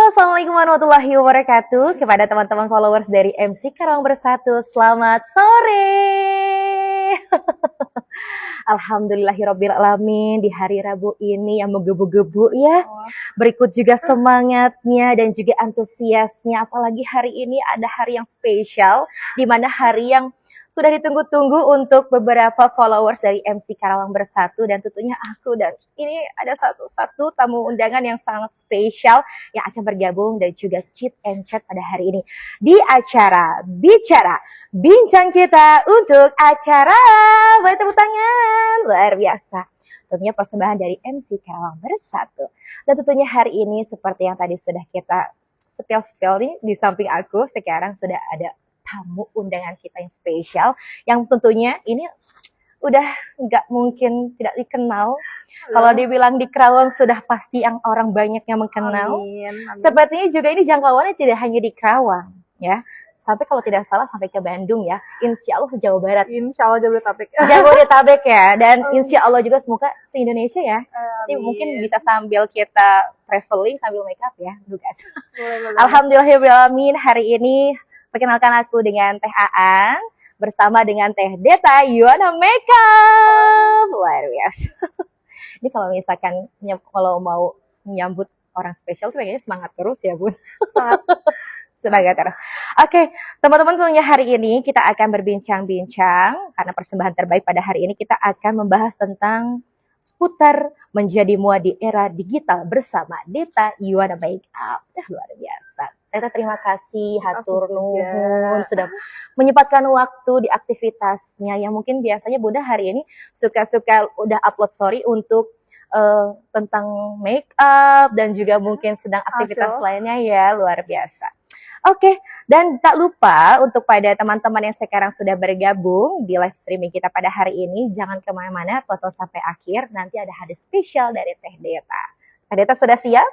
Assalamualaikum warahmatullahi wabarakatuh. Kepada teman-teman followers dari MC Karawang Bersatu, selamat sore. Alhamdulillahirrabbilalamin, di hari Rabu ini yang menggebu-gebu ya. Berikut juga semangatnya dan juga antusiasnya. Apalagi hari ini ada hari yang spesial, di mana hari yang sudah ditunggu-tunggu untuk beberapa followers dari MC Karawang Bersatu, dan tentunya aku, dan ini ada satu tamu undangan yang sangat spesial yang akan bergabung dan juga chit and chat pada hari ini di acara Bincang kita untuk acara. Boleh tepuk tangan, luar biasa. Tentunya persembahan dari MC Karawang Bersatu. Dan tentunya hari ini seperti yang tadi sudah kita spill nih, di samping aku sekarang sudah ada tamu undangan kita yang spesial, yang tentunya ini udah nggak mungkin tidak dikenal. Kalau dibilang di Karawang sudah pasti yang orang banyak yang mengenal. Amin. Sepertinya juga ini jangkauannya tidak hanya di Karawang ya, sampai kalau tidak salah sampai ke Bandung ya, insya Allah se-Jawa Barat, insya Allah Jabodetabek ya, dan insya Allah juga semoga se-Indonesia ya. Nanti mungkin bisa sambil kita traveling sambil make up ya, Dugas. Alhamdulillahirrahmanirrahim, hari ini perkenalkan aku dengan Teh Aan bersama dengan Teh Deta Yuana Makeup. Luar biasa. Ini kalau misalkan kalau mau menyambut orang spesial tuh kayaknya semangat terus ya, Bun. Semangat terus. Oke, teman-teman, tentunya hari ini kita akan berbincang-bincang karena persembahan terbaik pada hari ini kita akan membahas tentang seputar menjadi mua di era digital bersama Deta Yuana Makeup. Luar biasa. Teta, terima kasih, hatur nuhun sudah menyempatkan waktu di aktivitasnya yang mungkin biasanya Bunda hari ini suka-suka udah upload story untuk tentang make up dan juga mungkin sedang aktivitas lainnya ya, luar biasa. Oke, dan tak lupa untuk pada teman-teman yang sekarang sudah bergabung di live streaming kita pada hari ini, jangan kemana-mana, tonton sampai akhir, nanti ada hadis spesial dari Teh Deta. Teh Deta sudah siap?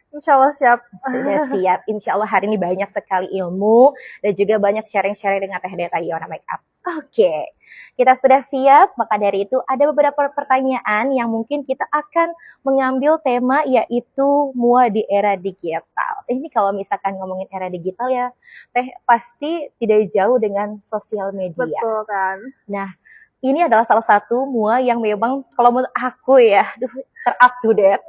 Insya Allah siap. Sudah siap. Insya Allah hari ini banyak sekali ilmu dan juga banyak sharing-sharing dengan Teh Deta Yuana Makeup. Oke, kita sudah siap. Maka dari itu ada beberapa pertanyaan yang mungkin kita akan mengambil tema, yaitu mua di era digital. Ini kalau misalkan ngomongin era digital ya, Teh, pasti tidak jauh dengan sosial media. Betul kan? Nah, ini adalah salah satu mua yang memang kalau menurut aku ya, ter-up-to-date,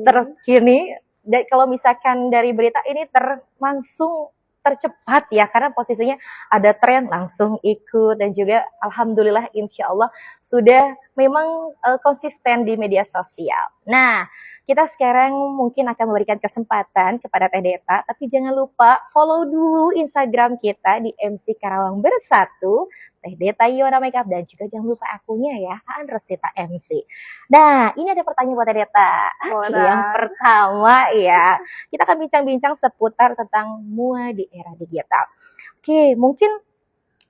terkini. Dan kalau misalkan dari berita ini langsung tercepat ya, karena posisinya ada tren langsung ikut, dan juga alhamdulillah insya Allah sudah memang konsisten di media sosial. Nah, kita sekarang mungkin akan memberikan kesempatan kepada Teh Deta, tapi jangan lupa follow dulu Instagram kita di MC Karawang Bersatu, Teh Deta Yuana Makeup, dan juga jangan lupa akunnya ya, Aan Rosita MC. Nah, ini ada pertanyaan buat Teh Deta. Oke, yang pertama ya, kita akan bincang-bincang seputar tentang mua di era digital. Oke, mungkin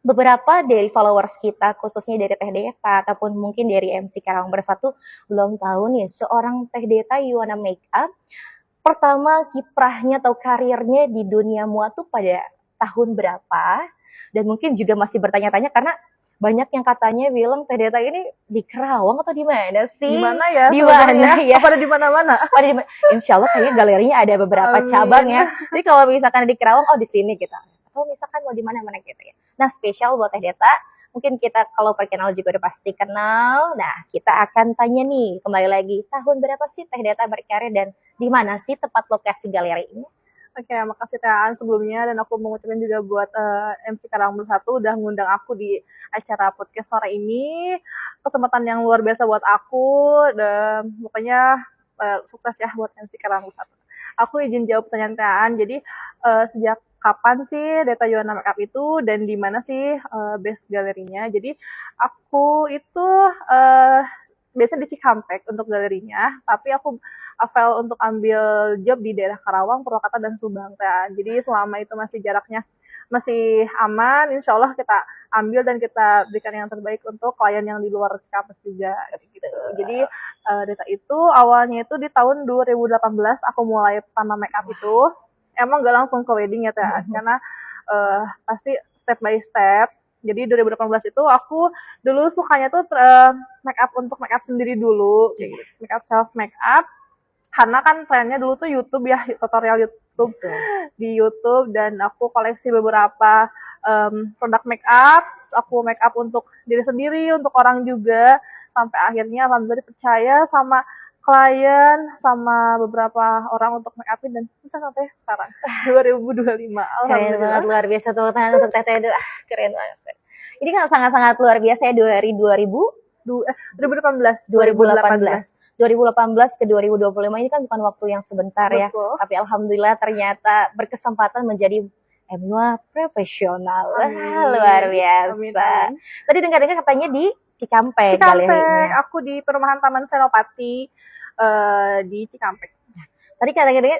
beberapa dari followers kita, khususnya dari Teh Deta ataupun mungkin dari MC Karawang Bersatu, belum tahu nih seorang Teh Deta Yuana Makeup pertama kiprahnya atau karirnya di dunia mua tuh pada tahun berapa, dan mungkin juga masih bertanya-tanya karena banyak yang katanya bilang Teh Deta ini di Karawang atau di mana sih? Di mana ya? Di mana ya? Pada di mana-mana. Insya Allah kayaknya galerinya ada beberapa cabang ya. Jadi kalau misalkan di Karawang, oh di sini kita. Atau misalkan mau di mana-mana gitu ya. Nah, spesial buat Teh Deta, mungkin kita kalau perkenal juga udah pasti kenal. Nah, kita akan tanya nih, kembali lagi, tahun berapa sih Teh Deta berkarya dan di mana sih tempat lokasi galeri ini? Oke, makasih Teh Aan sebelumnya, dan aku mau ngucapin juga buat MC Karawang Bersatu udah ngundang aku di acara podcast sore ini. Kesempatan yang luar biasa buat aku, dan pokoknya sukses ya buat MC Karawang Bersatu. Aku izin jawab pertanyaan Teh Aan, jadi sejak kapan sih Deta Yuana Makeup itu dan di mana sih base galerinya? Jadi aku itu biasanya di Cikampek untuk galerinya, tapi aku avail untuk ambil job di daerah Karawang, Purwakarta, dan Subang. Jadi selama itu masih jaraknya masih aman, insya Allah kita ambil dan kita berikan yang terbaik untuk klien yang di luar Cikampek juga. Gitu. Jadi Deta itu awalnya itu di tahun 2018 aku mulai pertama makeup itu. Emang gak langsung ke wedding ya Teh, karena pasti step by step. Jadi 2018 itu aku dulu sukanya tuh make up sendiri dulu, make up self make up. Karena kan trennya dulu tuh YouTube ya, Betul. di YouTube dan aku koleksi beberapa produk make up. Terus aku make up untuk diri sendiri, untuk orang juga, sampai akhirnya alhamdulillah dipercaya sama klien, sama beberapa orang untuk make upin, dan bisa sampai sekarang 2025. Keren Alhamdulillah. banget, luar biasa, tepuk tangan untuk Teteh itu. Keren banget. Ini kan sangat-sangat luar biasa ya, dari 2018 2018 ke 2025 ini kan bukan waktu yang sebentar ya. Betul. Tapi alhamdulillah ternyata berkesempatan menjadi MUA profesional. Wah, Amin. luar Amin, biasa. amin. Tadi dengar-dengar katanya di Cikampek, Cikampek, galerinya. aku di perumahan Taman Senopati di Cikampek. Tadi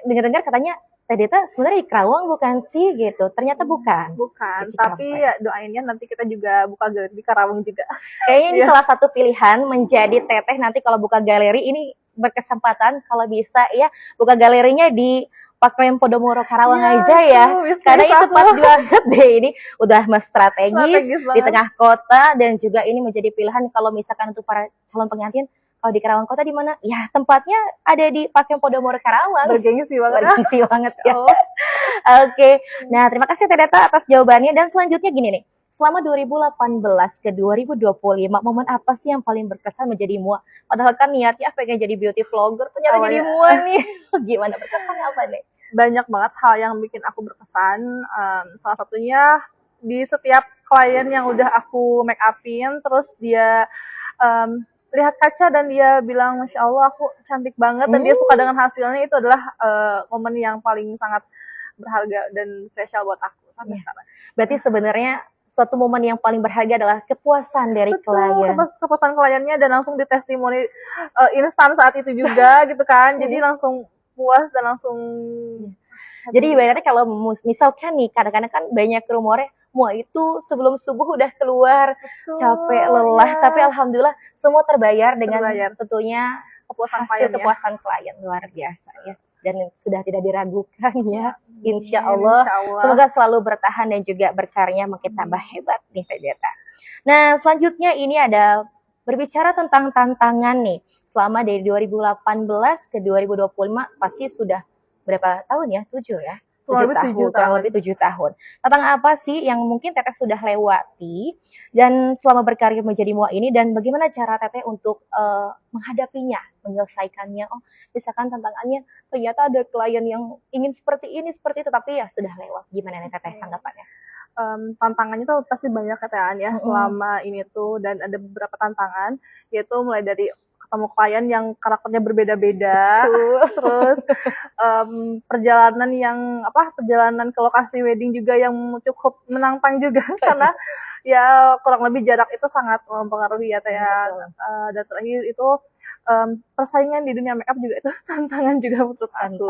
dengar-dengar katanya Teh Deta sebenarnya di Karawang bukan sih gitu. Ternyata bukan. Bukan, Di Cikampek. tapi ya doainnya nanti kita juga buka galeri di Karawang juga. Kayaknya ini Iya. salah satu pilihan menjadi Teteh nanti kalau buka galeri ini berkesempatan kalau bisa ya buka galerinya di Parkrem Podomoro Karawang aja ya. Karena itu pas banget deh, ini udah mas strategis di banget. tengah kota dan juga ini menjadi pilihan kalau misalkan untuk para calon pengantin. Kalau di Karawang Kota di mana? Ya tempatnya ada di Parkrem Podomoro Karawang. Bergengsi banget. Bergengsi banget ya. Oh. Oke. Nah, terima kasih Teh Deta atas jawabannya, dan selanjutnya gini nih. Selama 2018 ke 2025, momen apa sih yang paling berkesan menjadi MUA? Padahal kan niatnya pengen jadi beauty vlogger, ternyata jadi MUA nih. Gimana, berkesan apa nih? Banyak banget hal yang bikin aku berkesan. Salah satunya di setiap klien yang udah aku make upin, terus dia lihat kaca dan dia bilang, Masya Allah aku cantik banget, dan dia suka dengan hasilnya. Itu adalah momen yang paling sangat berharga dan spesial buat aku sampai sekarang. Berarti sebenarnya suatu momen yang paling berharga adalah kepuasan dari klien. Kepuasan kliennya, dan langsung di testimoni instan saat itu juga gitu kan. Jadi langsung puas dan langsung. Jadi ibaratnya kalau misalkan nih kadang-kadang kan banyak rumornya MUA itu sebelum subuh udah keluar, capek, lelah, tapi alhamdulillah semua terbayar dengan tentunya hasil kepuasan klien. Luar biasa ya. Dan sudah tidak diragukan ya. Insya Allah. Semoga selalu bertahan dan juga berkarya makin tambah hebat nih Teh Deta. Nah, selanjutnya ini ada berbicara tentang tantangan nih. Selama dari 2018 ke 2025 pasti sudah berapa tahun ya? 7 ya? 7 tahun, kurang lebih 7 tahun. Tantangan apa sih yang mungkin Teteh sudah lewati dan selama berkarir menjadi MUA ini, dan bagaimana cara Teteh untuk menghadapinya, menyelesaikannya? Oh, misalkan tantangannya ternyata ada klien yang ingin seperti ini, seperti itu, tapi ya sudah lewat. Gimana nih Teteh tanggapannya? Tantangannya tuh pasti banyak ya selama ini tuh, dan ada beberapa tantangan, yaitu mulai dari ketemu klien yang karakternya berbeda-beda, terus perjalanan ke lokasi wedding juga yang cukup menantang juga karena ya kurang lebih jarak itu sangat mempengaruhi ya Teh. Dan terakhir itu persaingan di dunia makeup juga itu tantangan juga menurut aku.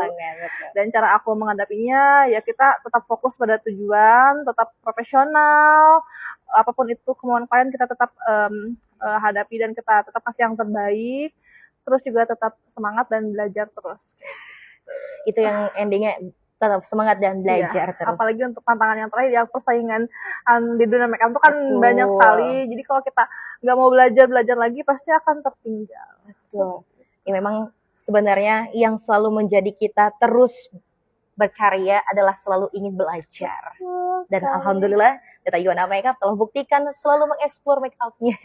Dan cara aku menghadapinya ya kita tetap fokus pada tujuan, tetap profesional, apapun itu kemauan klien kita tetap hadapi dan kita tetap kasih yang terbaik, terus juga tetap semangat dan belajar terus. Itu yang endingnya tetap semangat dan belajar terus. Apalagi untuk tantangan yang terakhir ya, persaingan di dunia makeup itu kan banyak sekali. Jadi kalau kita nggak mau belajar lagi pasti akan tertinggal. Ya memang sebenarnya yang selalu menjadi kita terus berkarya adalah selalu ingin belajar. Dan alhamdulillah Deta Yuana Makeup telah buktikan selalu mengeksplor makeupnya.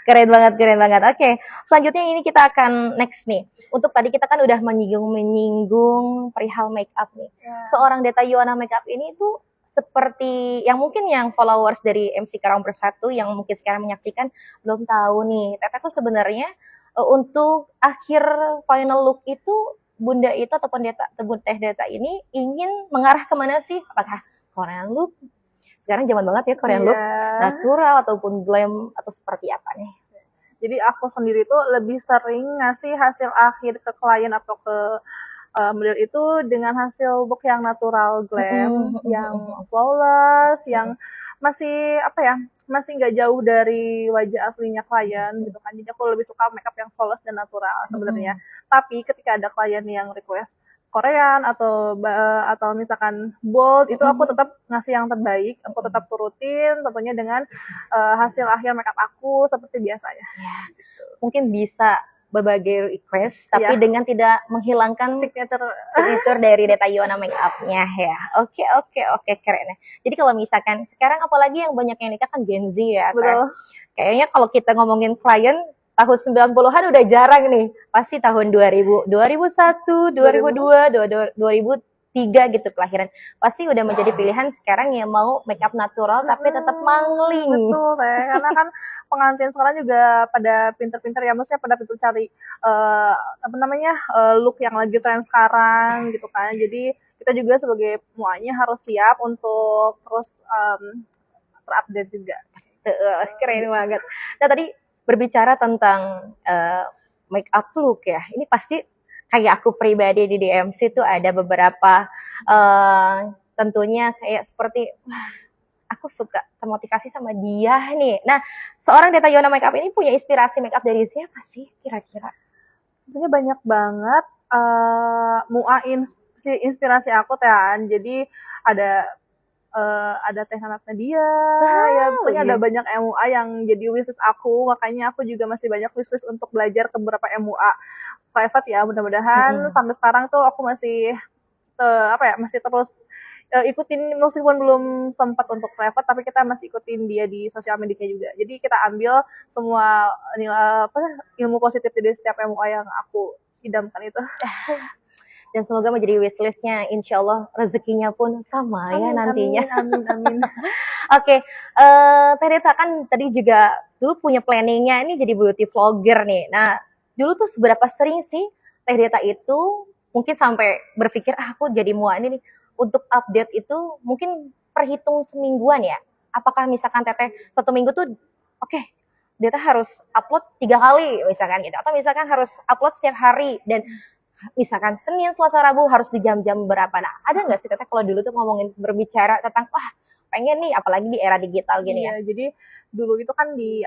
Keren banget. Oke, selanjutnya ini kita akan next nih. Untuk tadi kita kan udah menyinggung perihal makeup nih. Seorang Deta Yuana Makeup ini tuh seperti yang mungkin yang followers dari MC Karawang Bersatu yang mungkin sekarang menyaksikan belum tahu nih. Teteh tuh sebenarnya untuk akhir final look itu Bunda itu ataupun Teh Deta ini ingin mengarah kemana sih? Apakah Korean look? Sekarang zaman banget ya Korean look, natural ataupun glam atau seperti apa nih? Jadi aku sendiri tuh lebih sering ngasih hasil akhir ke klien atau ke model itu dengan hasil look yang natural glam, yang flawless, yang masih masih nggak jauh dari wajah aslinya klien gitu kan. Jadi aku lebih suka makeup yang flawless dan natural sebenarnya. Tapi ketika ada klien yang request Korean atau misalkan bold, itu aku tetap ngasih yang terbaik, aku tetap turutin tentunya dengan hasil akhir makeup aku seperti biasanya. Mungkin bisa berbagai request, tapi Iya. dengan tidak menghilangkan Signature. signature dari Detayona Makeup-nya ya. Oke, keren ya. Jadi kalau misalkan sekarang apalagi yang banyak yang nikah kan Gen Z ya, Teh. Betul. Kayaknya kalau kita ngomongin klien tahun 90-an udah jarang nih. Pasti tahun 2000, 2001, 2002, 2003 gitu kelahiran. Pasti udah menjadi pilihan sekarang yang mau makeup natural tapi tetap mangling. Betul Teh, karena kan pengantin sekarang juga pada pinter-pinter ya, maksudnya pada pinter cari apa namanya look yang lagi tren sekarang gitu kan. Jadi kita juga sebagai muanya harus siap untuk terus terupdate juga. Keren banget. Nah tadi berbicara tentang make up look ya, ini pasti kayak aku pribadi di DMC tuh ada beberapa tentunya kayak seperti wah, aku suka termotivasi sama dia nih. Nah, seorang Detayona Makeup ini punya inspirasi makeup dari siapa sih kira-kira? Tentunya banyak banget mua inspirasi aku Tehan. Jadi ada Teh Hanat Nadia, ya pokoknya ada banyak MUA yang jadi wishlist aku, makanya aku juga masih banyak wishlist untuk belajar ke beberapa MUA private ya, mudah-mudahan sampai sekarang tuh aku masih masih terus ikutin meskipun belum sempat untuk private, tapi kita masih ikutin dia di sosial media juga. Jadi kita ambil semua nilai ilmu positif dari setiap MUA yang aku idamkan itu. Dan semoga menjadi wishlistnya, insya Allah rezekinya pun sama ya nantinya. Amin. Oke, Teh Deta kan tadi juga dulu punya planningnya ini jadi beauty vlogger nih. Nah, dulu tuh seberapa sering sih Teh Deta itu mungkin sampai berpikir aku jadi mua ini nih untuk update itu mungkin perhitung semingguan ya? Apakah misalkan Teteh satu minggu tuh oke, Deta harus upload 3 kali misalkan gitu, atau misalkan harus upload setiap hari dan misalkan Senin, Selasa, Rabu harus di jam-jam berapa? Nah, ada nggak sih Teteh kalau dulu tuh ngomongin berbicara tentang wah pengen nih apalagi di era digital gini ya? Jadi dulu itu kan di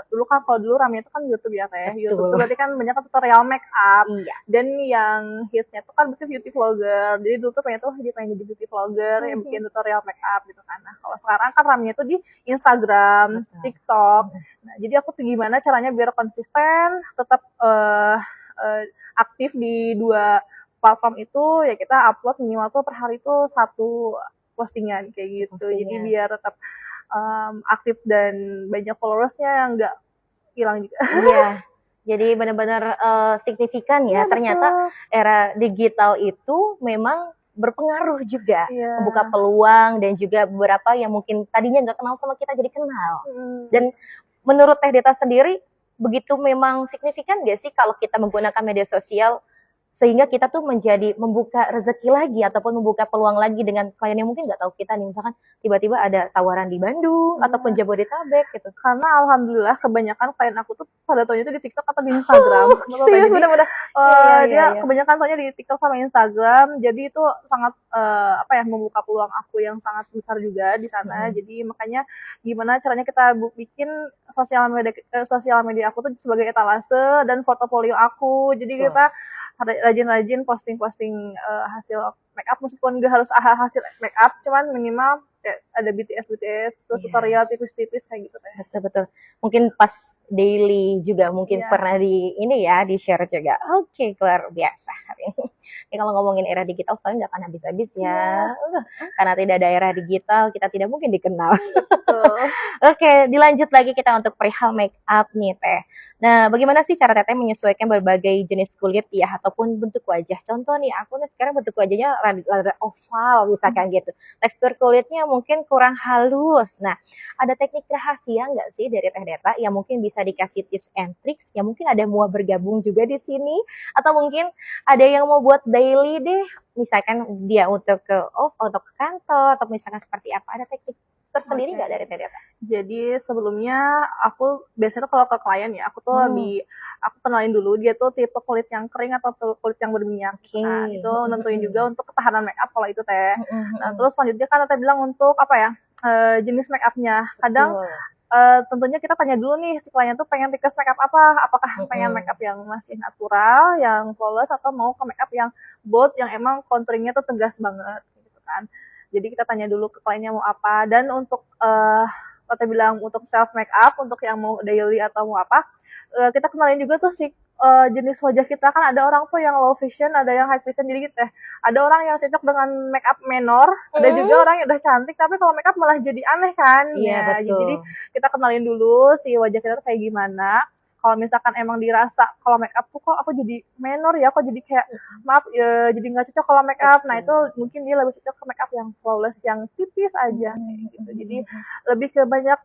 dulu kan kalau dulu ramenya itu kan YouTube ya Teh. YouTube tuh berarti kan banyak tutorial make up. Iya. Dan yang hitsnya tuh kan berarti beauty vlogger. Jadi dulu tuh dia pengen jadi beauty vlogger yang bikin tutorial make up gitu kan. Nah, kalau sekarang kan ramenya tuh di Instagram, TikTok. Nah, jadi aku tuh gimana caranya biar konsisten, tetap aktif di dua platform itu, ya kita upload minimal tuh per hari tuh 1 postingan kayak gitu. Jadi biar tetap aktif dan banyak followersnya yang nggak hilang juga. Iya. Jadi benar-benar signifikan ya. Ternyata era digital itu memang berpengaruh juga, membuka peluang dan juga beberapa yang mungkin tadinya nggak kenal sama kita jadi kenal. Dan menurut Teh Deta sendiri, begitu memang signifikan nggak sih kalau kita menggunakan media sosial sehingga kita tuh menjadi membuka rezeki lagi ataupun membuka peluang lagi dengan klien yang mungkin nggak tahu kita nih, misalkan tiba-tiba ada tawaran di Bandung ataupun Jabodetabek gitu. Karena alhamdulillah kebanyakan klien aku tuh pada taunya itu di TikTok atau di Instagram. Serius, bener-bener. Dia kebanyakan taunya di TikTok sama Instagram, jadi itu sangat membuka peluang aku yang sangat besar juga di sana. Jadi makanya gimana caranya kita bikin sosial media aku tuh sebagai etalase dan portofolio aku. Jadi kita rajin-rajin posting hasil make up, meskipun gak harus hasil make up, cuman minimal kayak ada BTS terus tutorial tipis-tipis kayak gitu Teh. Betul. Mungkin pas daily juga mungkin pernah di share juga. Oke, luar biasa. Ini kalau ngomongin era digital soalnya nggak akan habis-habis ya. Karena tidak ada era digital, kita tidak mungkin dikenal. Oke, dilanjut lagi kita untuk perihal make up nih Teh. Nah, bagaimana sih cara Teteh menyesuaikan berbagai jenis kulit ya ataupun bentuk wajah? Contoh nih, aku nih sekarang bentuk wajahnya rada oval misalkan gitu. Tekstur kulitnya mungkin kurang halus. Nah, ada teknik rahasia nggak sih dari Teh Deta yang mungkin bisa dikasih tips and tricks? Ya mungkin ada mau bergabung juga di sini, atau mungkin ada yang mau buat daily deh, misalkan dia untuk ke kantor atau misalkan seperti apa? Ada teknik tersendiri nggak dari Teh Deta? Jadi sebelumnya aku biasanya kalau ke klien ya, aku kenalin dulu dia tuh tipe kulit yang kering atau kulit yang berminyak. Nah, itu nentuin juga untuk ketahanan make up kalau itu Teh. Nah, terus selanjutnya kan Teh bilang untuk jenis make upnya. Kadang tentunya kita tanya dulu nih si klien tuh pengen request make up apa, apakah pengen make up yang masih natural, yang flawless, atau mau ke make up yang bold, yang emang contouringnya tuh tegas banget gitu kan. Jadi kita tanya dulu ke kliennya mau apa. Dan untuk Tete bilang untuk self make up, untuk yang mau daily atau mau apa, kita kenalin juga tuh si jenis wajah kita. Kan ada orang tuh yang low vision, ada yang high vision, jadi gitu ya. Ada orang yang cocok dengan make up menor, ada juga orang yang udah cantik tapi kalau make up malah jadi aneh kan. Iya, Ya, betul. jadi kita kenalin dulu si wajah kita tuh kayak gimana. Kalau misalkan emang dirasa kalau make up tuh kok aku jadi menor ya, kok jadi kayak maaf jadi nggak cocok kalau make up. Nah, itu mungkin dia lebih cocok ke make up yang flawless, yang tipis aja kayak gitu. Jadi lebih ke banyak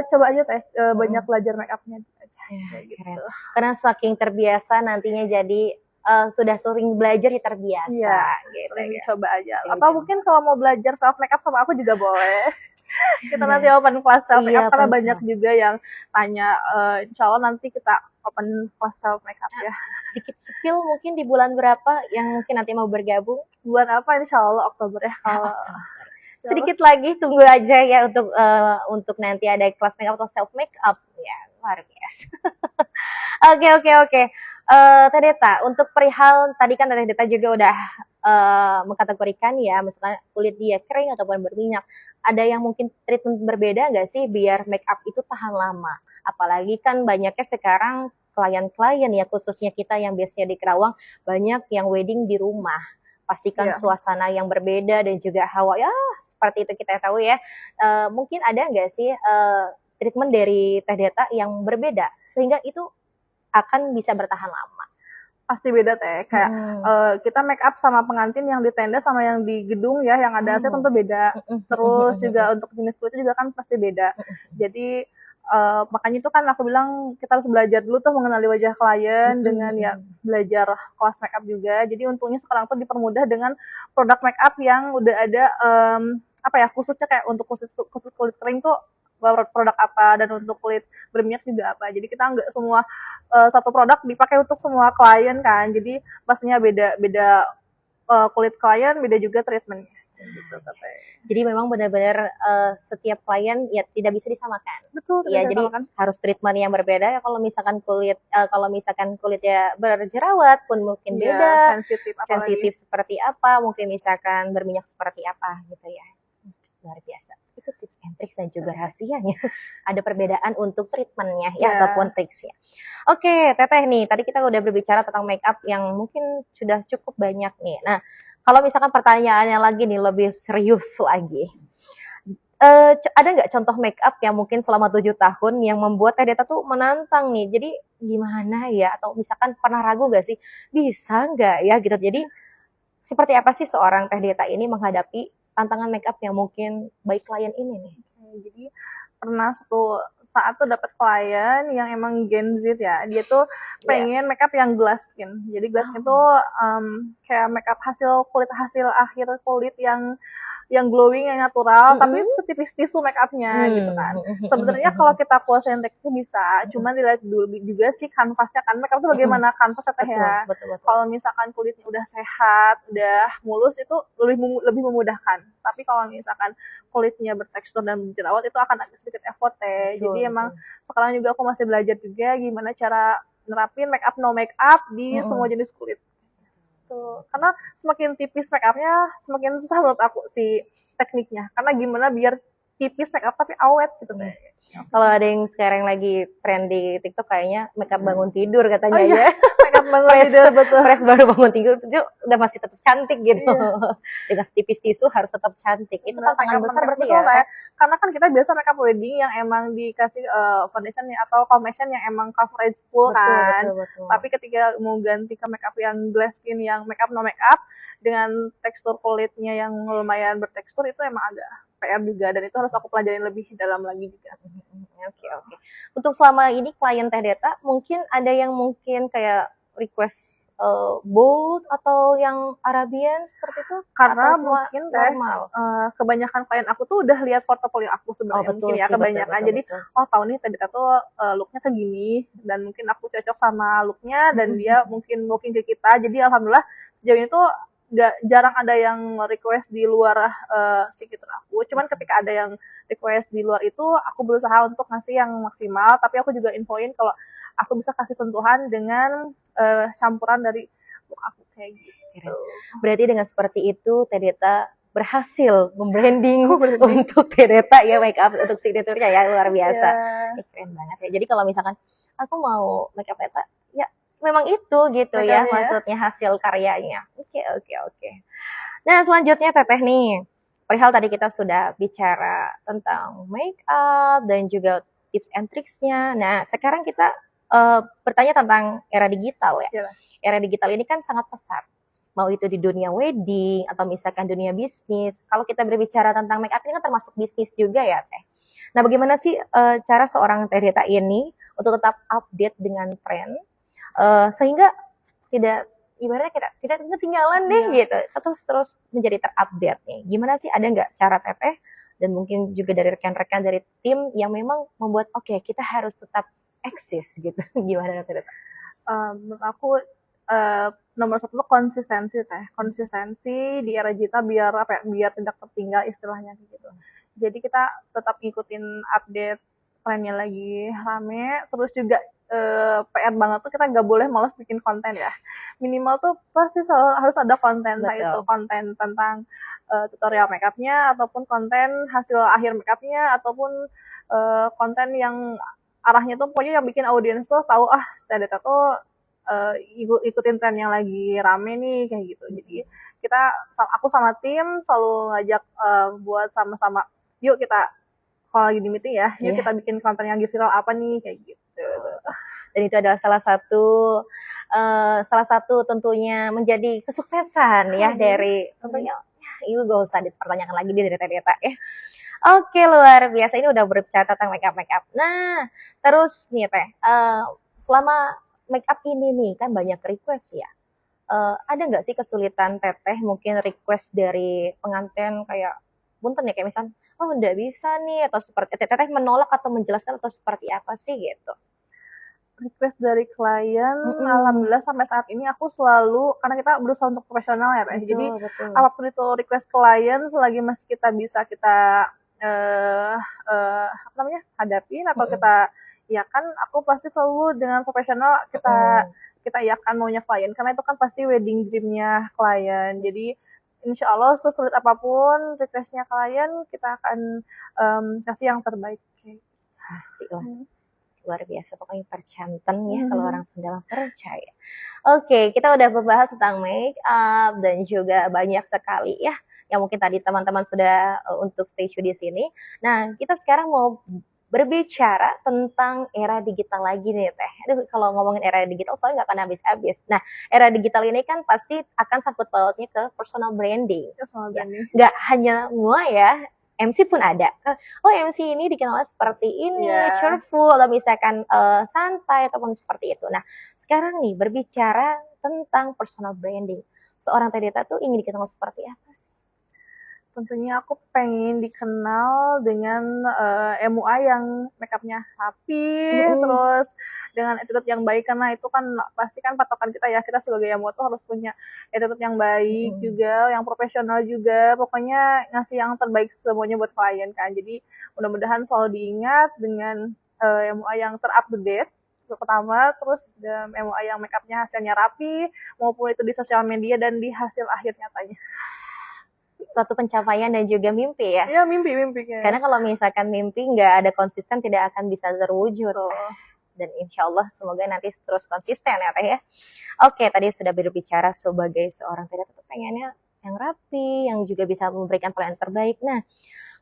coba aja teh banyak belajar make upnya aja. Ya, Gitu. keren. Karena saking terbiasa nantinya jadi sudah sering belajar ya terbiasa. Iya, gitu sering ya. coba aja. Sering Atau coba. mungkin kalau mau belajar self make up sama aku juga boleh. Kita nanti open kelas self make Iya, up karena open banyak self. juga yang tanya. Insya Allah nanti kita open kelas self make up ya. Sedikit skill mungkin di bulan berapa yang mungkin nanti mau bergabung? Bulan apa? Insya Allah Oktober ya. Kalau Sedikit lagi tunggu aja ya untuk nanti ada kelas make up atau self make up ya, luar biasa. Oke. Teh Deta, untuk perihal tadi kan Teh Deta juga udah mengkategorikan ya, misalkan kulit dia kering ataupun berminyak. Ada yang mungkin treatment berbeda nggak sih biar make up itu tahan lama? Apalagi kan banyaknya sekarang klien-klien ya, khususnya kita yang biasanya di Kerawang, banyak yang wedding di rumah. Pastikan suasana yang berbeda dan juga hawa ya seperti itu kita tahu ya. Mungkin ada nggak sih treatment dari Teh Deta yang berbeda sehingga itu akan bisa bertahan lama? Pasti beda teh, kayak kita make up sama pengantin yang di tenda sama yang di gedung ya, yang ada AC tentu beda. Terus juga untuk jenis kulitnya juga kan pasti beda. Jadi makanya itu kan aku bilang kita harus belajar dulu tuh mengenali wajah klien dengan ya belajar kelas make up juga. Jadi untungnya sekarang tuh dipermudah dengan produk make up yang udah ada khususnya kayak untuk khusus kulit kering tuh produk apa, dan untuk kulit berminyak juga apa. Jadi kita nggak semua satu produk dipakai untuk semua klien kan. Jadi pastinya beda kulit klien, beda juga treatmentnya. Gitu, jadi memang benar-benar setiap klien ya tidak bisa disamakan. Betul, ya jadi harus treatment yang berbeda ya. Kalau misalkan kulitnya berjerawat pun mungkin beda, sensitif seperti apa, mungkin misalkan berminyak seperti apa gitu ya. Luar biasa. Itu tips and tricks dan juga rahasianya. Ada perbedaan untuk treatmentnya ya ataupun triksnya. Oke, Teteh nih, tadi kita udah berbicara tentang make up yang mungkin sudah cukup banyak nih. Nah, kalau misalkan pertanyaannya lagi nih lebih serius lagi. Ada nggak contoh make up yang mungkin selama 7 tahun yang membuat Teh Deta tuh menantang nih? Jadi gimana ya? Atau misalkan pernah ragu nggak sih? Bisa nggak ya gitu. Jadi seperti apa sih seorang Teh Deta ini menghadapi tantangan make up yang mungkin baik klien ini nih? Jadi pernah suatu saat tuh dapat klien yang emang Gen Z ya, dia tuh pengen make up yang glass skin. Jadi glass skin tuh kayak make up hasil akhir kulit yang glowing, yang natural, tapi setipis tisu make upnya gitu kan. Sebenarnya kalau kita kuasain tekniknya bisa, cuman dilihat dulu juga sih kanvasnya kan, make up tuh bagaimana kanvasnya teh ya. Kalau misalkan kulitnya udah sehat, udah mulus, itu lebih memudahkan. Tapi kalau misalkan kulitnya bertekstur dan berjerawat, itu akan agak sedikit effort teh. Jadi emang sekarang juga aku masih belajar juga gimana cara nerapin make up no make up di semua jenis kulit. Karena semakin tipis make upnya semakin susah menurut aku si tekniknya, karena gimana biar tipis make up tapi awet gitu deh. Kalau ada yang sekarang lagi tren di TikTok kayaknya make up bangun tidur katanya ya. Make up bangun tidur, betul. Fresh baru bangun tidur itu udah masih tetap cantik gitu. Dengan setipis tisu harus tetap cantik. Itu tantangan besar berarti ya. Karena kan kita biasa make up wedding yang emang dikasih foundation atau foundation yang emang coverage full kan. Betul. Tapi ketika mau ganti ke make up yang glass skin, yang make up no make up dengan tekstur kulitnya yang lumayan bertekstur, itu emang agak PR juga, dan itu harus aku pelajarin lebih dalam lagi juga. Oke. Untuk selama ini klien Teh Deta mungkin ada yang mungkin kayak request bold atau yang Arabian seperti itu? Karena mungkin normal. Kebanyakan klien aku tuh udah lihat portofolio aku sebenarnya, mungkin ya kebanyakan. Jadi tahu nih Teh Deta tuh looknya kayak gini, dan mungkin aku cocok sama looknya, dan dia mungkin booking ke kita. Jadi alhamdulillah sejauh ini tuh jarang ada yang request di luar psikiater aku. Cuman ketika ada yang request di luar itu, aku berusaha untuk ngasih yang maksimal, tapi aku juga infoin kalau aku bisa kasih sentuhan dengan campuran dari look aku kayak gitu. Berarti dengan seperti itu Teh Deta berhasil membranding Berarti. untuk Tereta ya, make up untuk signaturnya ya, luar biasa. Ya, Keren banget ya. Jadi kalau misalkan aku mau make up Tereta, ya memang itu gitu ya, make-upnya ya. maksudnya hasil karyanya. Oke, oke, oke. Nah, selanjutnya Teteh nih. Perihal tadi kita sudah bicara tentang make up dan juga tips and tricksnya. Nah, sekarang kita bertanya tentang era digital ya. Iya. Era digital ini kan sangat pesat. Mau itu di dunia wedding atau misalkan dunia bisnis. Kalau kita berbicara tentang make up ini kan termasuk bisnis juga ya, Teh. Nah, bagaimana sih cara seorang Tereta ini untuk tetap update dengan tren sehingga tidak ibaratnya kita tidak ketinggalan deh gitu, terus menjadi terupdate nih. Gimana sih, ada nggak cara Teteh dan mungkin juga dari rekan-rekan dari tim yang memang membuat oke, kita harus tetap eksis gitu. Gimana Teteh? Menurut aku nomor satu tuh konsistensi Teh. Konsistensi di era digital biar apa ya, biar tidak tertinggal istilahnya gitu. Jadi kita tetap ngikutin update trennya lagi rame, terus juga PR banget tuh kita nggak boleh malas bikin konten ya. Minimal tuh pasti selalu harus ada konten, entah itu Betul. konten tentang tutorial makeupnya, ataupun konten hasil akhir makeupnya, ataupun konten yang arahnya tuh pokoknya yang bikin audiens tuh tahu Ternyata tuh ikutin tren yang lagi rame nih kayak gitu. Jadi aku sama tim selalu ngajak buat sama-sama, yuk kita kalau lagi di meeting ya, yuk kita bikin konten yang lagi viral apa nih kayak gitu. Dan itu adalah salah satu tentunya menjadi kesuksesan ya dari tentunya itu gak usah dipertanyakan lagi dari Tereta ya. Oke, luar biasa, ini udah berbicara tentang make up. Nah, terus nih Teh, selama make up ini nih kan banyak request ya. Ada nggak sih kesulitan Teteh mungkin request dari pengantin kayak punten ya, kayak misalnya oh nggak bisa nih, atau seperti Teteh menolak atau menjelaskan atau seperti apa sih gitu? Request dari klien, alhamdulillah sampai saat ini aku selalu, karena kita berusaha untuk profesional ya Teh. Jadi Betul. apapun itu request klien, selagi masih kita bisa kita apa namanya, hadapin atau kita iakan, aku pasti selalu dengan profesional kita iakan maunya klien, karena itu kan pasti wedding dream-nya klien. Jadi insya Allah sesulit apapun request-nya klien, kita akan kasih yang terbaik. Pasti lah. Luar biasa, pokoknya percanten ya kalau orang Sunda percaya. Oke, kita udah membahas tentang make up dan juga banyak sekali ya yang mungkin tadi teman-teman sudah untuk stay tune di sini. Nah, kita sekarang mau berbicara tentang era digital lagi nih Teh. Aduh, kalau ngomongin era digital soalnya nggak akan habis-habis. Nah, era digital ini kan pasti akan sangkut pautnya ke personal branding. Ya, nggak hanya semua ya, MC pun ada. Oh, MC ini dikenal seperti ini, cheerful, atau misalkan santai ataupun seperti itu. Nah, sekarang nih berbicara tentang personal branding. Seorang Tereta tuh ingin dikenal seperti apa sih? Tentunya aku pengen dikenal dengan MUA yang makeupnya rapi, terus dengan attitude yang baik, karena itu kan pasti kan patokan kita ya, kita sebagai MUA tuh harus punya attitude yang baik juga, yang profesional juga, pokoknya ngasih yang terbaik semuanya buat klien kan. Jadi mudah-mudahan selalu diingat dengan MUA yang terupdate pertama, terus MUA yang makeupnya hasilnya rapi, maupun itu di sosial media dan di hasil akhir nyatanya. Suatu pencapaian dan juga mimpi ya. Iya, mimpi. Karena kalau misalkan mimpi nggak ada konsisten, tidak akan bisa terwujud. Dan insya Allah semoga nanti terus konsisten ya Teh ya. Oke, tadi sudah berbicara sebagai seorang Tereta tuh pengennya yang rapi, yang juga bisa memberikan pelayanan terbaik. Nah,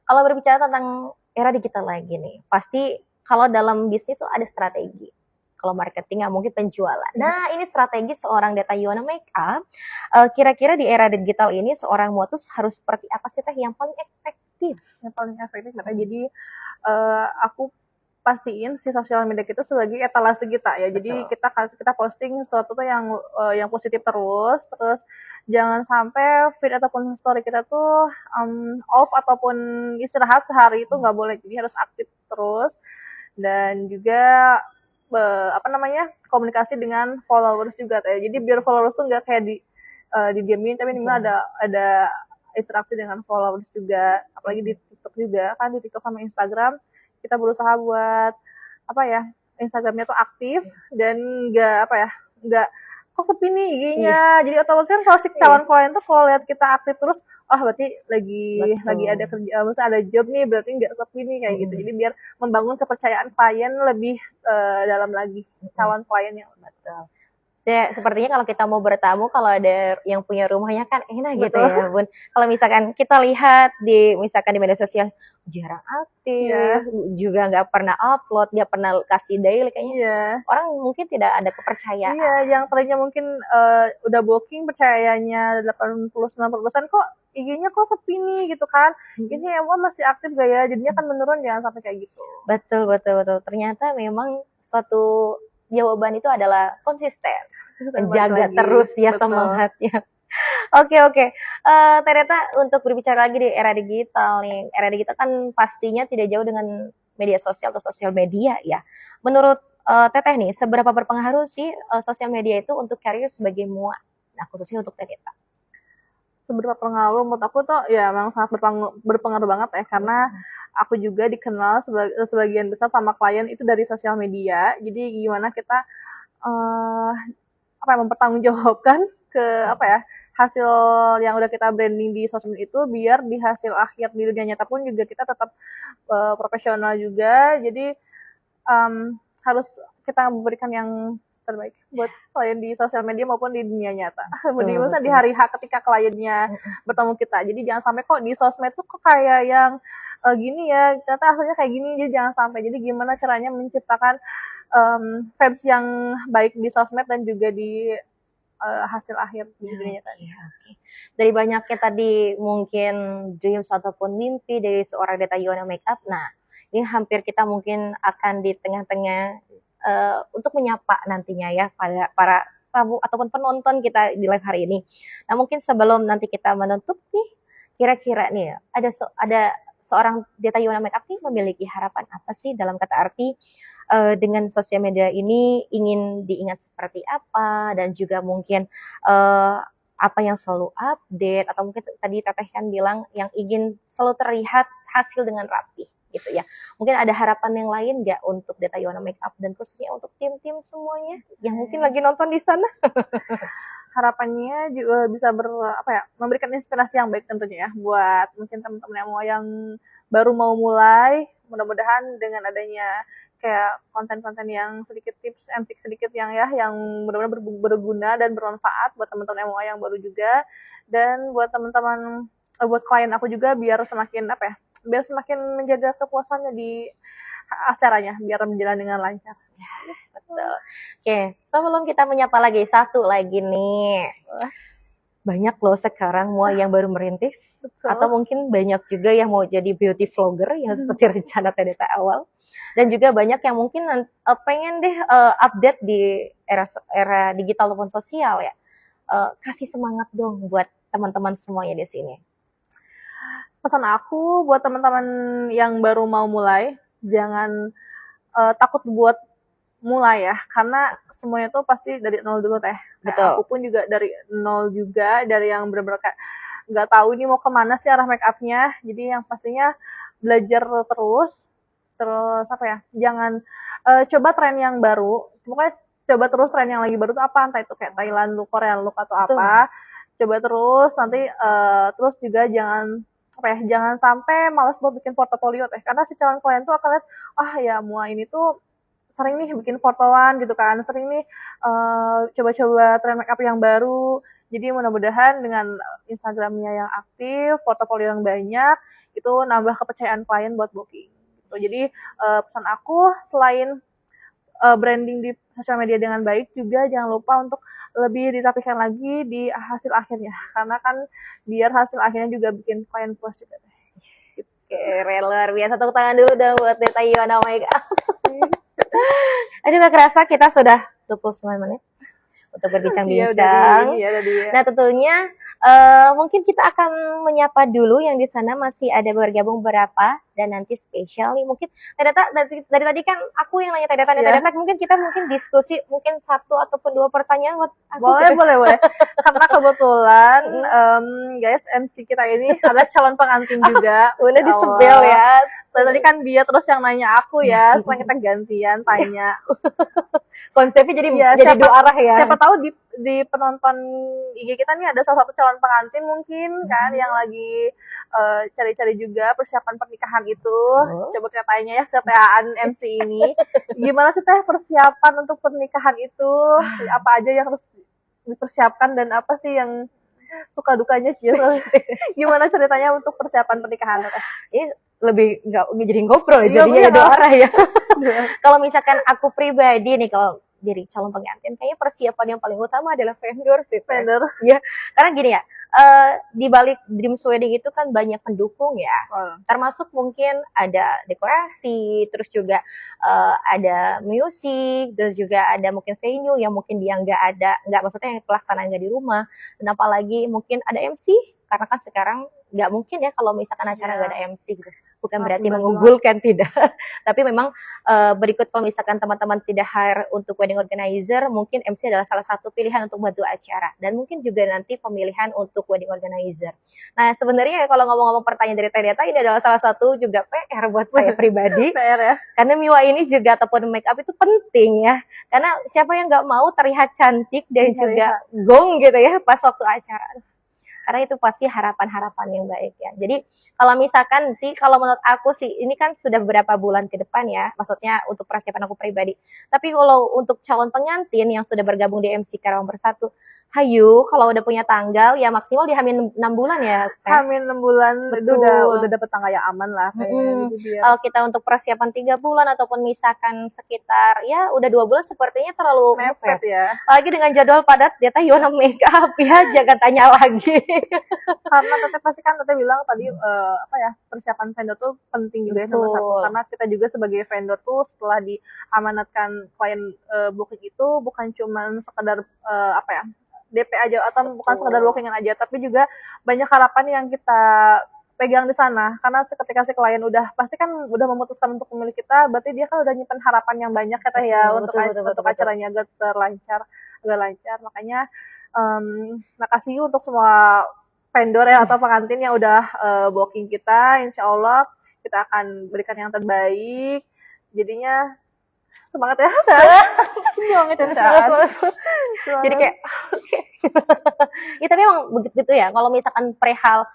kalau berbicara tentang era digital lagi nih, pasti kalau dalam bisnis tuh ada strategi. Kalau marketing nggak mungkin penjualan. Nah, ini strategi seorang Deta Yuwana Makeup. Kira-kira di era digital ini seorang modus harus seperti apa sih Teh yang paling efektif? Yang paling efektif Teh. Jadi aku pastiin si sosial media kita sebagai etalase kita ya. Jadi kita posting sesuatu tuh yang positif terus jangan sampai feed ataupun story kita tuh off ataupun istirahat sehari itu nggak boleh. Jadi harus aktif terus, dan juga komunikasi dengan followers juga Teh. Jadi biar followers tuh nggak kayak didiemin, tapi minimal ada interaksi dengan followers juga. Apalagi di TikTok juga kan, di TikTok sama Instagram kita berusaha buat Instagramnya tuh aktif dan nggak kok sepi nih IG-nya. Jadi otomatis kan kalau si calon klien tuh kalau lihat kita aktif terus, berarti lagi ada kerja, maksudnya ada job nih, berarti nggak sepi nih kayak gitu. Jadi biar membangun kepercayaan klien lebih dalam lagi, calon klien yang betul. Sepertinya kalau kita mau bertamu, kalau ada yang punya rumahnya kan enak gitu Betul. ya Bun. Kalau misalkan kita lihat misalkan di media sosial jarang aktif, juga nggak pernah upload, nggak pernah kasih daily, kayaknya orang mungkin tidak ada kepercayaan. Iya, yang tadinya mungkin udah booking percayanya 80-90% kok IG-nya kok sepi nih gitu kan. Ini emang masih aktif gak ya? Jadinya kan menurun, jangan sampai kayak gitu. Betul. Ternyata memang suatu jawaban itu adalah konsisten. Menjaga terus ya semangatnya. Oke. Ternyata untuk berbicara lagi di era digital nih. Era digital kan pastinya tidak jauh dengan media sosial atau sosial media ya. Menurut Teteh nih, seberapa berpengaruh sih sosial media itu untuk karir sebagai mua? Nah, khususnya untuk Teteh. Seberapa pengaruh menurut aku tuh ya memang sangat berpengaruh banget ya, karena aku juga dikenal sebagian besar sama klien itu dari sosial media. Jadi gimana kita mempertanggungjawabkan ke hasil yang udah kita branding di sosmed itu, biar di hasil akhir di dunia nyata pun juga kita tetap profesional juga. Jadi harus kita memberikan yang terbaik buat klien di sosial media maupun di dunia nyata. Misalnya di hari H ketika kliennya bertemu kita. Jadi jangan sampai kok di sosmed tuh kok kayak yang gini ya, ternyata hasilnya kayak gini. Jadi jangan sampai. Jadi gimana caranya menciptakan vibes yang baik di sosmed dan juga di hasil akhir di dunia nyata. Okay. Dari banyaknya tadi mungkin dreams ataupun mimpi dari seorang Deta Yuwana Makeup. Nah, ini hampir kita mungkin akan di tengah-tengah untuk menyapa nantinya ya para tamu ataupun penonton kita di live hari ini. Nah, mungkin sebelum nanti kita menutup nih, kira-kira nih ada seorang Deta Yuwana Makeup nih memiliki harapan apa sih, dalam kata arti dengan sosial media ini ingin diingat seperti apa, dan juga mungkin apa yang selalu update, atau mungkin tadi Teteh kan bilang yang ingin selalu terlihat hasil dengan rapi gitu ya. Mungkin ada harapan yang lain nggak untuk Deta Yuwana Makeup dan khususnya untuk tim-tim semuanya yang mungkin lagi nonton di sana? Harapannya juga bisa memberikan inspirasi yang baik tentunya ya buat mungkin teman-teman yang baru mau mulai. Mudah-mudahan dengan adanya kayak konten-konten yang sedikit tips and tricks sedikit yang benar-benar berguna dan bermanfaat buat teman-teman MUA yang baru juga, dan buat teman-teman buat klien aku juga biar semakin menjaga kepuasannya di acaranya, biar berjalan dengan lancar. Betul. Oke, sebelum kita menyapa lagi, satu lagi nih. Banyak loh sekarang mua yang baru merintis. Betul. Atau mungkin banyak juga yang mau jadi beauty vlogger yang seperti rencana Deta awal. Dan juga banyak yang mungkin pengen deh update di era digital ataupun sosial ya. Kasih semangat dong buat teman-teman semuanya di sini. Pesan aku buat teman-teman yang baru mau mulai, jangan takut buat mulai ya, karena semuanya tuh pasti dari nol dulu teh. Betul. Aku pun juga dari nol juga, dari yang bener-bener kayak nggak tahu ini mau kemana sih arah make upnya. Jadi yang pastinya belajar terus jangan coba tren yang baru. Pokoknya coba terus tren yang lagi baru tuh apa, entah itu kayak Thailand look, Korean look atau apa. Coba terus, nanti terus juga jangan sampai malas buat bikin portofolio teh, karena si calon klien tuh akan lihat ya mua ini tuh sering nih bikin fotoan gitu kan, sering nih coba-coba tren makeup yang baru. Jadi mudah-mudahan dengan Instagramnya yang aktif, portofolio yang banyak, itu nambah kepercayaan klien buat booking gitu. Jadi pesan aku, selain branding di sosial media dengan baik, juga jangan lupa untuk lebih dirapikan lagi di hasil akhirnya, karena kan biar hasil akhirnya juga bikin klien puas juga deh. Luar biasa, tepuk tangan dulu dong buat Deta Yuwana Makeup. Aduh, gak kerasa kita sudah 29 menit untuk berbincang-bincang. Nah, tentunya mungkin kita akan menyapa dulu yang di sana masih ada bergabung beberapa, dan nanti spesial nih mungkin dari tadi kan aku yang nanya Tedeta, mungkin kita diskusi mungkin 1 ataupun 2 pertanyaan buat aku. Boleh. Karena kebetulan guys, MC kita ini adalah calon pengantin juga. Udah Masya disebel Allah. ya. Dan tadi kan dia terus yang nanya aku ya, sekarang kita gantian tanya. Konsepnya jadi Iya, jadi dua arah ya. Siapa tahu di penonton IG kita nih ada salah satu calon pengantin mungkin kan yang lagi cari-cari juga persiapan pernikahan itu. Coba kita tanya ya ke TAan MC ini. Gimana sih Teh persiapan untuk pernikahan itu? Apa aja yang harus dipersiapkan dan apa sih yang suka dukanya Cie? Gimana ceritanya untuk persiapan pernikahan Teh? Ini lebih nggak jadi ngobrol Iya, jadinya ya bener. dua arah ya. Kalau misalkan aku pribadi nih kalau jadi calon pengantin kayaknya persiapan yang paling utama adalah vendor sih. Teh. Vendor. Iya, karena gini ya, di balik Dreams Wedding itu kan banyak pendukung ya. Termasuk mungkin ada dekorasi, terus juga ada musik, terus juga ada mungkin venue yang mungkin dia nggak maksudnya yang pelaksanaan nggak di rumah. Dan apalagi mungkin ada MC, karena kan sekarang nggak mungkin ya kalau misalkan acara nggak ada MC gitu. Bukan berarti mengunggulkan, tidak. Tapi memang berikut kalau misalkan teman-teman tidak hire untuk wedding organizer, mungkin MC adalah salah satu pilihan untuk membantu acara. Dan mungkin juga nanti pemilihan untuk wedding organizer. Nah sebenarnya kalau ngomong-ngomong pertanyaan dari Teh Deta, ini adalah salah satu juga PR buat saya pribadi. PR ya. Karena miwa ini juga ataupun make up itu penting ya. Karena siapa yang nggak mau terlihat cantik dan juga gong gitu ya pas waktu acara. Karena itu pasti harapan-harapan yang baik ya. Jadi kalau misalkan sih, kalau menurut aku sih, ini kan sudah beberapa bulan ke depan ya, maksudnya untuk persiapan aku pribadi. Tapi kalau untuk calon pengantin yang sudah bergabung di MC Karawang Bersatu, hayu, kalau udah punya tanggal, ya maksimal di Hamin 6 bulan ya. Hamin 6 bulan, itu udah dapet tanggal yang aman lah. Kalau kita untuk persiapan 3 bulan, ataupun misalkan sekitar, ya udah 2 bulan sepertinya terlalu mepet ya. Apalagi dengan jadwal padat, Deta Yona make up ya, jangan tanya lagi. Karena Teteh pasti kan Teteh bilang tadi persiapan vendor tuh penting juga ya nomor satu. Karena kita juga sebagai vendor tuh setelah diamanatkan klien booking itu bukan cuma sekedar DP aja atau bukan sekedar bookingan aja, tapi juga banyak harapan yang kita pegang di sana. Karena ketika si klien pasti kan udah memutuskan untuk memilih kita, berarti dia kan udah nyimpen harapan yang banyak kata ya untuk acaranya agak lancar. Makanya makasih untuk semua vendor ya atau pengantin yang udah booking kita. Insya Allah kita akan berikan yang terbaik. Jadinya semangat ya. Semangat ya. Jadi kayak ya tapi emang begitu ya. Kalau misalkan perihal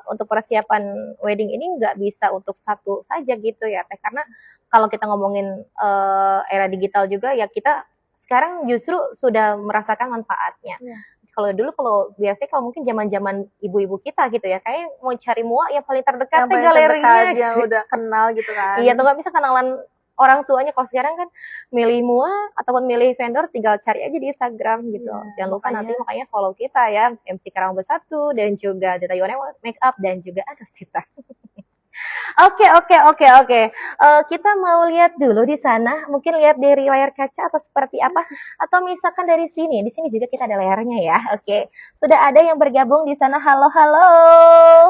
untuk persiapan wedding ini nggak bisa untuk satu saja gitu ya Teh. Karena kalau kita ngomongin era digital juga ya, kita sekarang justru sudah merasakan manfaatnya. Kalau dulu biasanya kalau mungkin zaman-zaman ibu-ibu kita gitu ya, kayak mau cari muak yang paling terdekat yang galerinya yang udah kenal gitu kan. Iya, atau nggak bisa kenalan orang tuanya. Kalau sekarang kan milih mua ataupun milih vendor tinggal cari aja di Instagram gitu. Jangan lupa nanti makanya follow kita ya, MC Karawang Bersatu dan juga Deta Yona Make Up dan juga Sita. Oke. Kita mau lihat dulu di sana, mungkin lihat dari layar kaca atau seperti apa, atau misalkan dari sini. Di sini juga kita ada layarnya ya. Oke. Sudah ada yang bergabung di sana. Halo.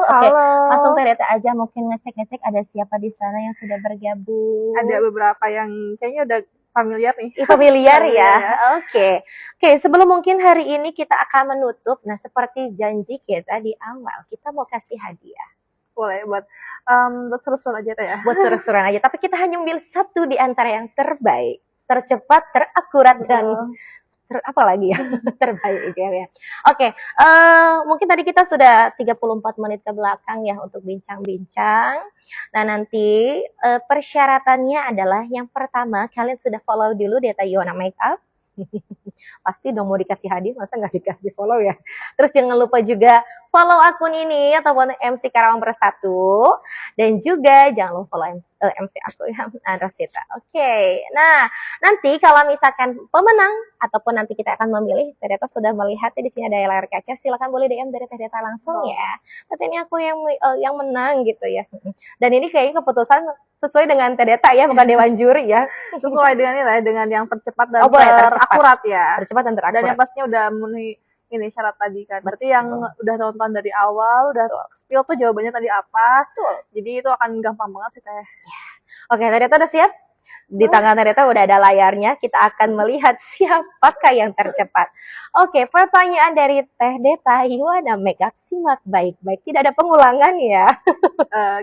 Oke. Langsung Deta aja mungkin ngecek ada siapa di sana yang sudah bergabung. Ada beberapa yang kayaknya udah familiar nih. Familiar ya. Oke, sebelum mungkin hari ini kita akan menutup, nah seperti janji kita di awal, kita mau kasih hadiah. Boleh buat seru-seruan aja Teh ya. Buat seru-seruan aja, tapi kita hanya ambil satu di antara yang terbaik, tercepat, terakurat dan apa lagi ya? Terbaik ya. Oke, mungkin tadi kita sudah 34 menit ke belakang ya untuk bincang-bincang. Nah, nanti persyaratannya adalah yang pertama, kalian sudah follow dulu Deta Yona Make Up. Pasti dong mau dikasih hadiah, masa nggak dikasih follow ya. Terus jangan lupa juga follow akun ini ataupun MC Karawang Bersatu, dan juga jangan lupa follow MC aku ya, Rosita. Oke. Nah nanti kalau misalkan pemenang ataupun nanti kita akan memilih, Teh Deta sudah melihat di sini ada layar kaca, silakan boleh DM dari Teh Deta langsung ya. Tapi ini aku yang menang gitu ya. Dan ini kayaknya keputusan sesuai dengan Teh Deta ya, bukan dewan juri ya. Sesuai dengan yang tercepat dan terakurat ya. Tercepat dan terakurat. Dan yang pastinya udah memenuhi ini syarat tadi kan. Berarti yang udah nonton dari awal, udah spill tuh jawabannya tadi apa. Jadi itu akan gampang banget sih Teh. Oke, Teh Deta udah siap? Di tangan Tedeta udah ada layarnya, kita akan melihat siapakah yang tercepat. Oke, pertanyaan dari Teh Deta, Yuana Makeup, simak baik-baik, tidak ada pengulangan ya.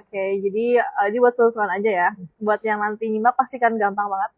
Oke, jadi ini buat seru-seruan aja ya. Buat yang nanti nyimak pasti kan gampang banget.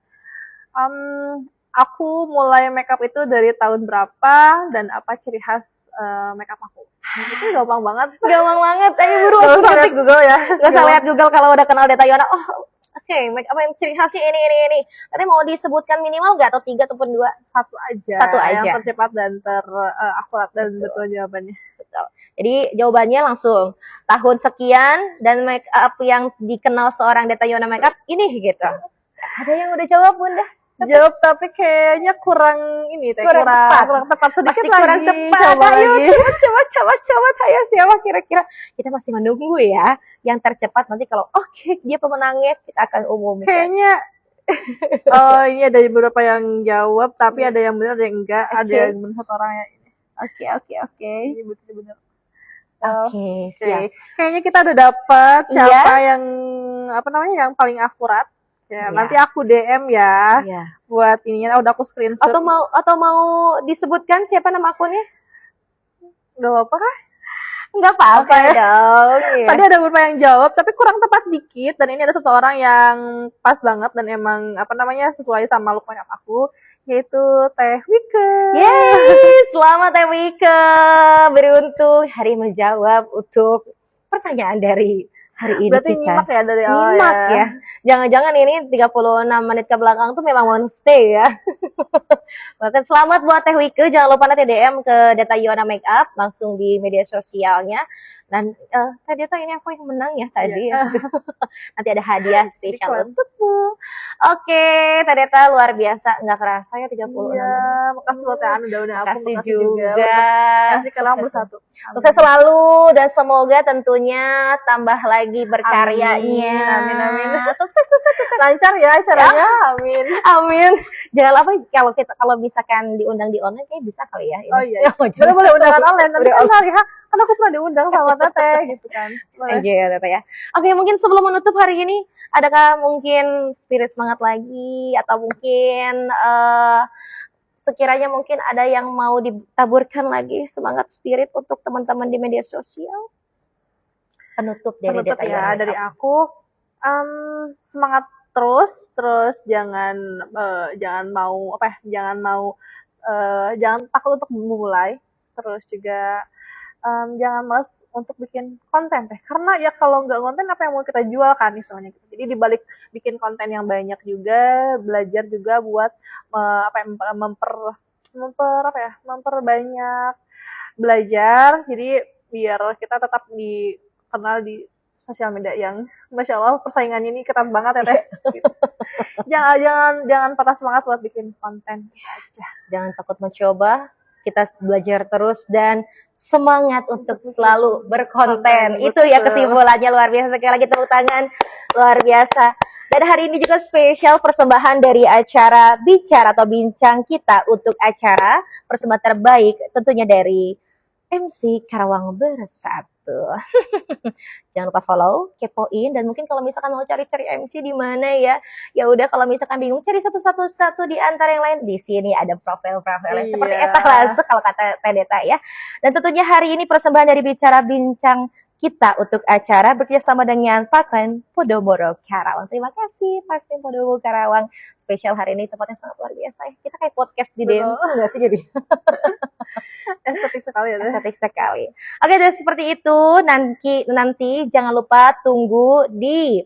Aku mulai makeup itu dari tahun berapa dan apa ciri khas makeup aku? Itu gampang banget. Gampang banget, ayo buru Gak aku usah lihat ketik. Google ya. Gak usah lihat Google kalau udah kenal Deta Yuana. Oh, oke, makeup yang ciri khasnya ini. Tadi mau disebutkan minimal nggak atau 3 ataupun 2? Satu aja. Satu aja. Yang tercepat dan terakurat dan betul jawabannya. Betul. Jadi jawabannya langsung tahun sekian dan make up yang dikenal seorang Deta Yuana Makeup ini gitu. Ada yang udah jawab Bunda? Jawab tapi kayaknya kurang ini teh, Kurang tepat sedikit Pasti lagi. kurang tepat. Coba Ayo, lagi. coba. Ayo siapa kira-kira? Kita masih menunggu ya. Yang tercepat nanti kalau oke, dia pemenangnya kita akan umumkan. Kayaknya ini ada beberapa yang jawab tapi ada yang benar ada yang enggak. Ada yang benar satu orang ya. Oke. Ini benar. Oke, siap. Kayaknya kita udah dapat siapa yang yang paling akurat. Ya, nanti aku DM ya. Iya. Buat ininya udah aku screenshot. Atau mau disebutkan siapa nama akunnya? Gak apa-apa kah? Enggak apa-apa ya dong. Iya. Tadi ada beberapa yang jawab tapi kurang tepat dikit dan ini ada satu orang yang pas banget dan emang sesuai sama look makeup aku, yaitu Teh Wike. Yeay, selamat Teh Wike. Beruntung hari menjawab untuk pertanyaan dari hari ini. Berarti kita nyimak ya dari awal nyimak ya. Jangan-jangan ini 36 menit ke belakang tuh memang won't stay ya. Bahkan selamat buat Teh Wike. Jangan lupa nanti DM ke Deta Yuana Makeup langsung di media sosialnya. Dan Teh Deta ini aku yang menang ya tadi. Iya. Nanti ada hadiah spesial untukmu. Oke, Teh Deta luar biasa. Nggak kerasa ya 36 menit. Iya, makasih buat yang udah aku. Makasih juga. Kasih Karang Bersatu. Sukses selalu dan semoga tentunya tambah lagi berkaryanya. Amin. Sukses. Lancar ya acaranya. Amin. Amin. Jangan lupa kalau misalkan diundang di online kayak bisa kali ya. Oh iya. Boleh undangan online nanti kan ya. Kan aku pernah diundang sama Teteh gitu kan. Aja ya Teteh ya. Oke, mungkin sebelum menutup hari ini adakah mungkin spirit semangat lagi atau mungkin sekiranya mungkin ada yang mau ditaburkan lagi semangat spirit untuk teman-teman di media sosial? Penutup dari Deta ya dari aku, semangat terus jangan jangan takut untuk memulai, terus juga jangan males untuk bikin konten karena ya kalau nggak konten apa yang mau kita jual kan misalnya gitu. Jadi dibalik bikin konten yang banyak juga belajar juga buat memperbanyak belajar, jadi biar kita tetap dikenal di sosial media yang Masya Allah persaingannya ini ketat banget ya Teh. Gitu. Jangan patah semangat buat bikin konten aja. Jangan takut mencoba, kita belajar terus dan semangat untuk selalu berkonten. Itu ya kesimpulannya, luar biasa. Sekali lagi tepuk tangan, luar biasa. Dan hari ini juga spesial persembahan dari acara Bicara atau Bincang kita untuk acara persembahan terbaik tentunya dari MC Karawang Bersatu. Jangan lupa follow, kepoin, dan mungkin kalau misalkan mau cari-cari MC di mana ya udah, kalau misalkan bingung cari satu di antara yang lain, di sini ada profil-profilnya seperti etalase kalau kata Teh Deta ya. Dan tentunya hari ini persembahan dari Bicara Bincang kita untuk acara bekerjasama dengan Parkland Podomoro Karawang. Terima kasih Parkland Podomoro Karawang. Spesial hari ini tempatnya sangat luar biasa ya. Kita kayak podcast di DMC nggak sih jadi? Estetik sekali ya. Estetik sekali. Oke, dan seperti itu nanti jangan lupa tunggu di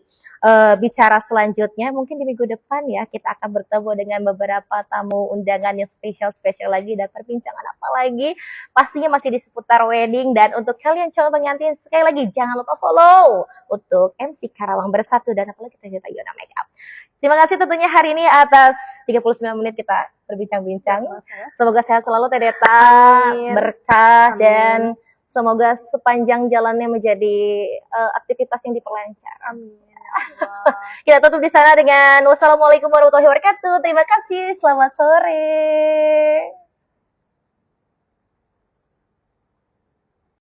bicara selanjutnya, mungkin di minggu depan ya kita akan bertemu dengan beberapa tamu undangan yang spesial lagi dan perbincangan apa lagi pastinya masih di seputar wedding. Dan untuk kalian calon pengantin sekali lagi jangan lupa follow untuk MC Karawang Bersatu dan apalagi Teh Deta Yuana Makeup. Terima kasih tentunya hari ini atas 39 menit kita berbincang-bincang. Semoga sehat selalu Teh Deta, berkah. Amin. Dan semoga sepanjang jalannya menjadi aktivitas yang diperlancar. Amin. Kita tutup di sana dengan wassalamualaikum warahmatullahi wabarakatuh. Terima kasih. Selamat sore.